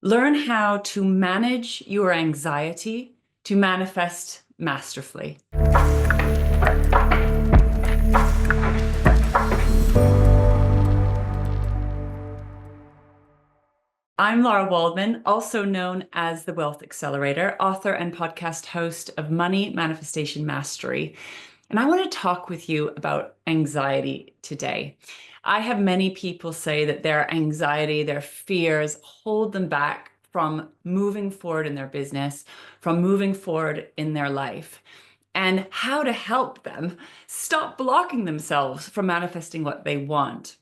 Learn how to manage your anxiety to manifest masterfully. I'm Lara Waldman, also known as the Wealth Accelerator, author and podcast host of Money Manifestation Mastery. And I want to talk with you about anxiety today. I have many people say that their anxiety, their fears hold them back from moving forward in their business, from moving forward in their life, and how to help them stop blocking themselves from manifesting what they want.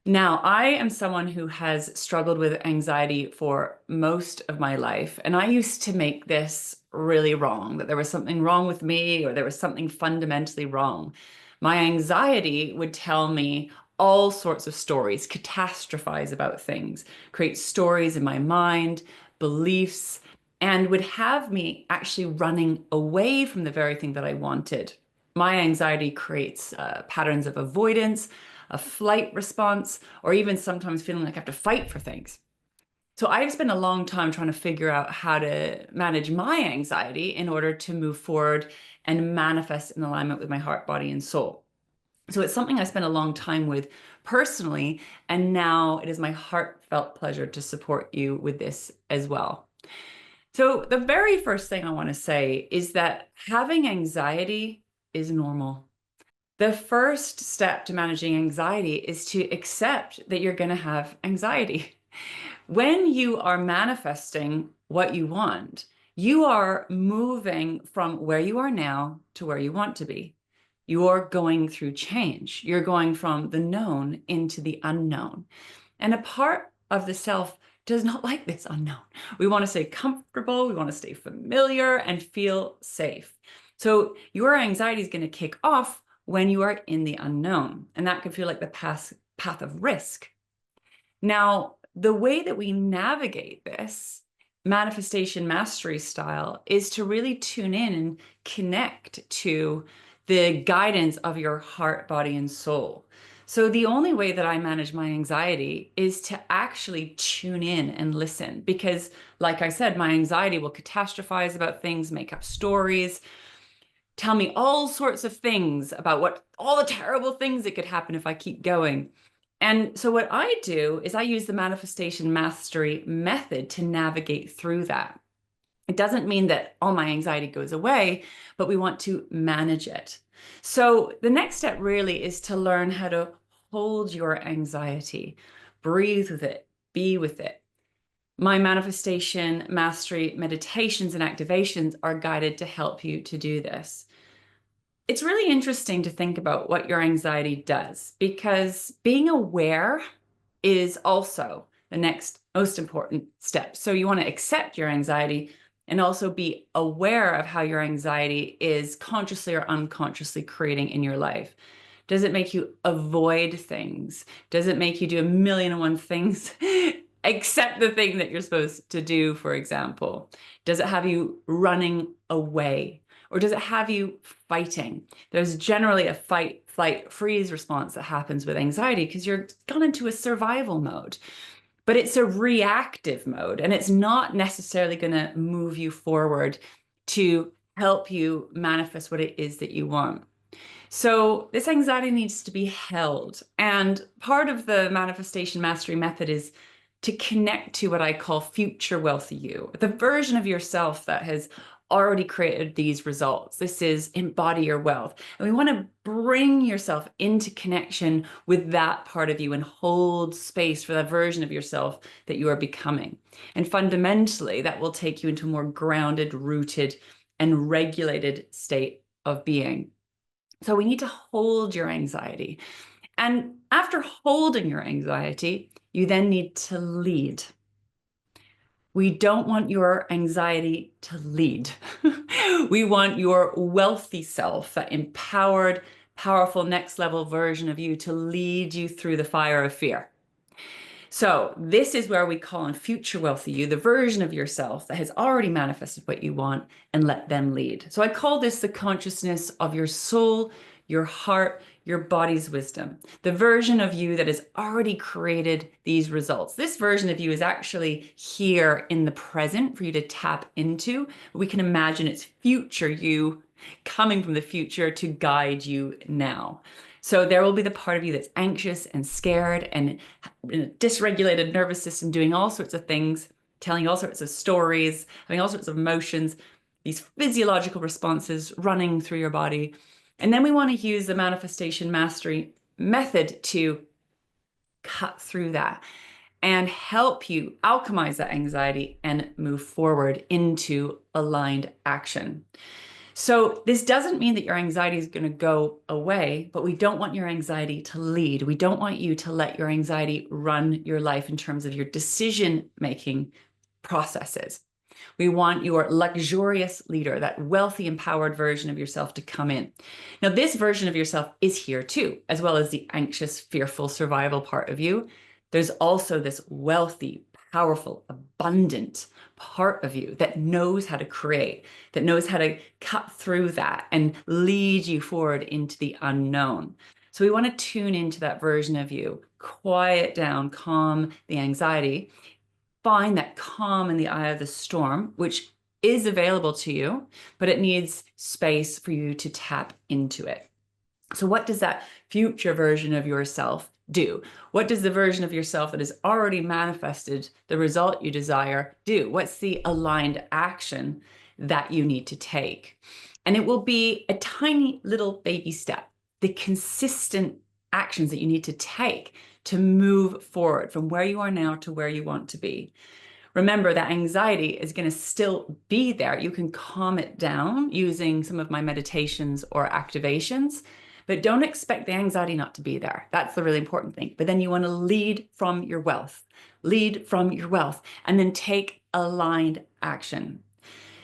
Now, I am someone who has struggled with anxiety for most of my life, and I used to make this really wrong, that there was something wrong with me or there was something fundamentally wrong. My anxiety would tell me all sorts of stories, catastrophize about things, create stories in my mind, beliefs, and would have me actually running away from the very thing that I wanted. My anxiety creates patterns of avoidance, a flight response, or even sometimes feeling like I have to fight for things. So I've spent a long time trying to figure out how to manage my anxiety in order to move forward and manifest in alignment with my heart, body, and soul. So it's something I spent a long time with personally, and now it is my heartfelt pleasure to support you with this as well. So the very first thing I want to say is that having anxiety is normal. The first step to managing anxiety is to accept that you're going to have anxiety. When you are manifesting what you want, you are moving from where you are now to where you want to be. You're going through change. You're going from the known into the unknown. And a part of the self does not like this unknown. We want to stay comfortable, we want to stay familiar and feel safe. So your anxiety is going to kick off when you are in the unknown, and that can feel like the path of risk. Now, the way that we navigate this manifestation mastery style is to really tune in and connect to the guidance of your heart, body, and soul. So the only way that I manage my anxiety is to actually tune in and listen, because like I said, my anxiety will catastrophize about things, make up stories, tell me all sorts of things about what all the terrible things that could happen if I keep going. And so what I do is I use the manifestation mastery method to navigate through that. It doesn't mean that all my anxiety goes away, but we want to manage it. So the next step really is to learn how to hold your anxiety, breathe with it, be with it. My manifestation mastery meditations and activations are guided to help you to do this. It's really interesting to think about what your anxiety does, because being aware is also the next most important step. So you want to accept your anxiety and also be aware of how your anxiety is consciously or unconsciously creating in your life. Does it make you avoid things? Does it make you do a million and one things except the thing that you're supposed to do, for example? Does it have you running away? Or does it have you fighting? There's generally a fight, flight, freeze response that happens with anxiety because you're gone into a survival mode. But it's a reactive mode, and it's not necessarily going to move you forward to help you manifest what it is that you want. So this anxiety needs to be held. And part of the manifestation mastery method is to connect to what I call future wealthy you, the version of yourself that has already created these results. This is embody your wealth. And we want to bring yourself into connection with that part of you and hold space for that version of yourself that you are becoming. And fundamentally, that will take you into a more grounded, rooted, and regulated state of being. So we need to hold your anxiety. And after holding your anxiety, you then need to lead. We don't want your anxiety to lead. We want your wealthy self, that empowered, powerful, next level version of you to lead you through the fire of fear. So this is where we call on future wealthy you, the version of yourself that has already manifested what you want, and let them lead. So I call this the consciousness of your soul, your heart, your body's wisdom, the version of you that has already created these results. This version of you is actually here in the present for you to tap into. We can imagine it's future you coming from the future to guide you now. So there will be the part of you that's anxious and scared and in a dysregulated nervous system, doing all sorts of things, telling all sorts of stories, having all sorts of emotions, these physiological responses running through your body. And then we want to use the manifestation mastery method to cut through that and help you alchemize that anxiety and move forward into aligned action. So this doesn't mean that your anxiety is going to go away, but we don't want your anxiety to lead. We don't want you to let your anxiety run your life in terms of your decision-making processes. We want your luxurious leader, that wealthy, empowered version of yourself to come in. Now, this version of yourself is here too, as well as the anxious, fearful, survival part of you. There's also this wealthy, powerful, abundant part of you that knows how to create, that knows how to cut through that and lead you forward into the unknown. So we want to tune into that version of you, quiet down, calm the anxiety, find that calm in the eye of the storm, which is available to you, but it needs space for you to tap into it. So what does that future version of yourself do? What does the version of yourself that has already manifested the result you desire do? What's the aligned action that you need to take? And it will be a tiny little baby step, the consistent actions that you need to take to move forward from where you are now to where you want to be. Remember that anxiety is going to still be there. You can calm it down using some of my meditations or activations, but don't expect the anxiety not to be there. That's the really important thing. But then you want to lead from your wealth, and then take aligned action.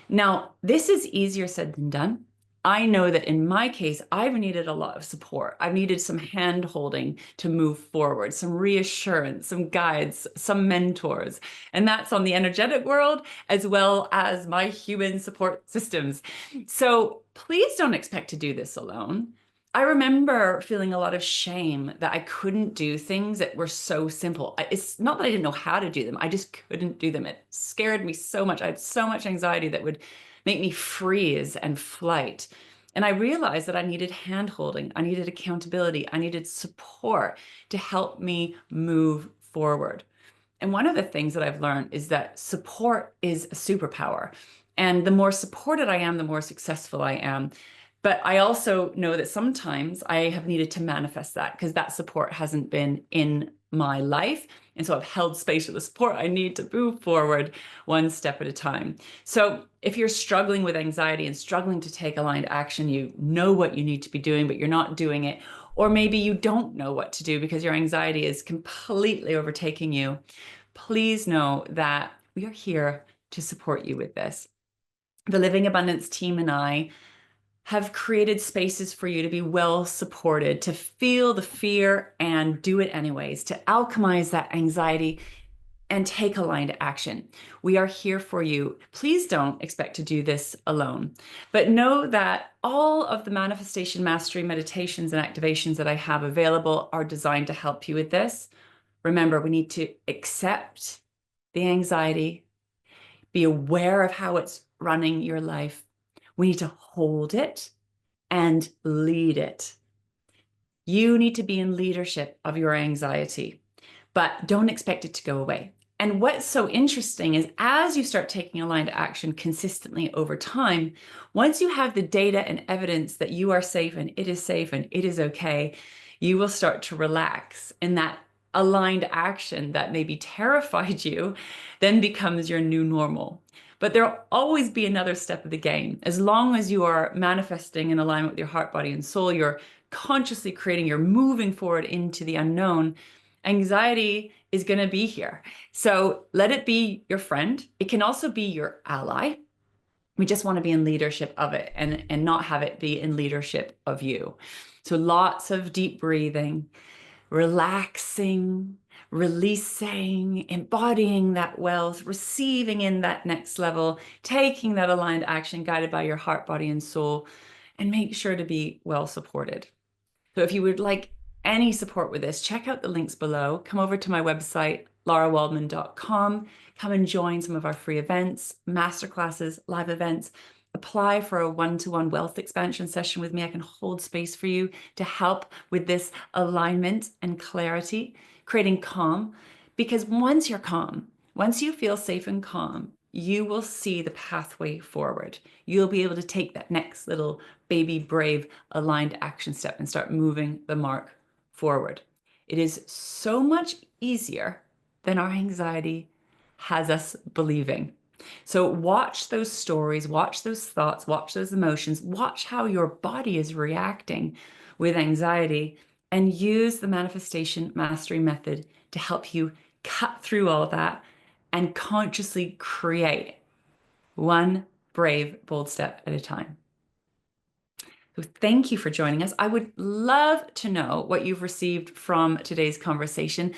Now, this is easier said than done. I know that in my case, I've needed a lot of support. I've needed some hand holding to move forward, some reassurance, some guides, some mentors. And that's on the energetic world as well as my human support systems. So please don't expect to do this alone. I remember feeling a lot of shame that I couldn't do things that were so simple. It's not that I didn't know how to do them. I just couldn't do them. It scared me so much. I had so much anxiety that would make me freeze and flight. And I realized that I needed hand-holding, I needed accountability, I needed support to help me move forward. And one of the things that I've learned is that support is a superpower. And the more supported I am, the more successful I am. But I also know that sometimes I have needed to manifest that because that support hasn't been in my life. And so I've held space for the support I need to move forward one step at a time. So if you're struggling with anxiety and struggling to take aligned action, you know what you need to be doing, but you're not doing it. Or maybe you don't know what to do because your anxiety is completely overtaking you. Please know that we are here to support you with this. The Living Abundance team and I have created spaces for you to be well supported, to feel the fear and do it anyways, to alchemize that anxiety and take aligned action. We are here for you. Please don't expect to do this alone, but know that all of the manifestation mastery meditations and activations that I have available are designed to help you with this. Remember, we need to accept the anxiety, be aware of how it's running your life. We need to hold it and lead it. You need to be in leadership of your anxiety, but don't expect it to go away. And what's so interesting is as you start taking aligned action consistently over time, once you have the data and evidence that you are safe and it is okay, you will start to relax. And that aligned action that maybe terrified you then becomes your new normal. But there'll always be another step of the game. As long as you are manifesting in alignment with your heart, body, and soul, you're consciously creating, you're moving forward into the unknown, anxiety is going to be here. So let it be your friend. It can also be your ally. We just want to be in leadership of it and not have it be in leadership of you. So lots of deep breathing, relaxing, releasing, embodying that wealth, receiving in that next level, taking that aligned action guided by your heart, body, and soul, and make sure to be well supported. So if you would like any support with this, check out the links below. Come over to my website, larawaldman.com. Come and join some of our free events, masterclasses, live events. Apply for a one-to-one wealth expansion session with me. I can hold space for you to help with this alignment and clarity, creating calm. Because once you're calm, once you feel safe and calm, you will see the pathway forward. You'll be able to take that next little baby, brave, aligned action step and start moving the mark forward. It is so much easier than our anxiety has us believing. So watch those stories, watch those thoughts, watch those emotions, watch how your body is reacting with anxiety, and use the manifestation mastery method to help you cut through all that and consciously create one brave, bold step at a time. So thank you for joining us. I would love to know what you've received from today's conversation.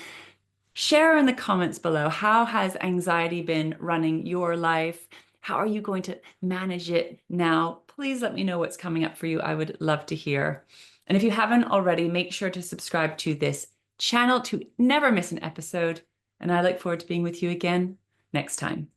Share in the comments below, how has anxiety been running your life? How are you going to manage it now? Please let me know what's coming up for you. I would love to hear. And if you haven't already, make sure to subscribe to this channel to never miss an episode. And I look forward to being with you again next time.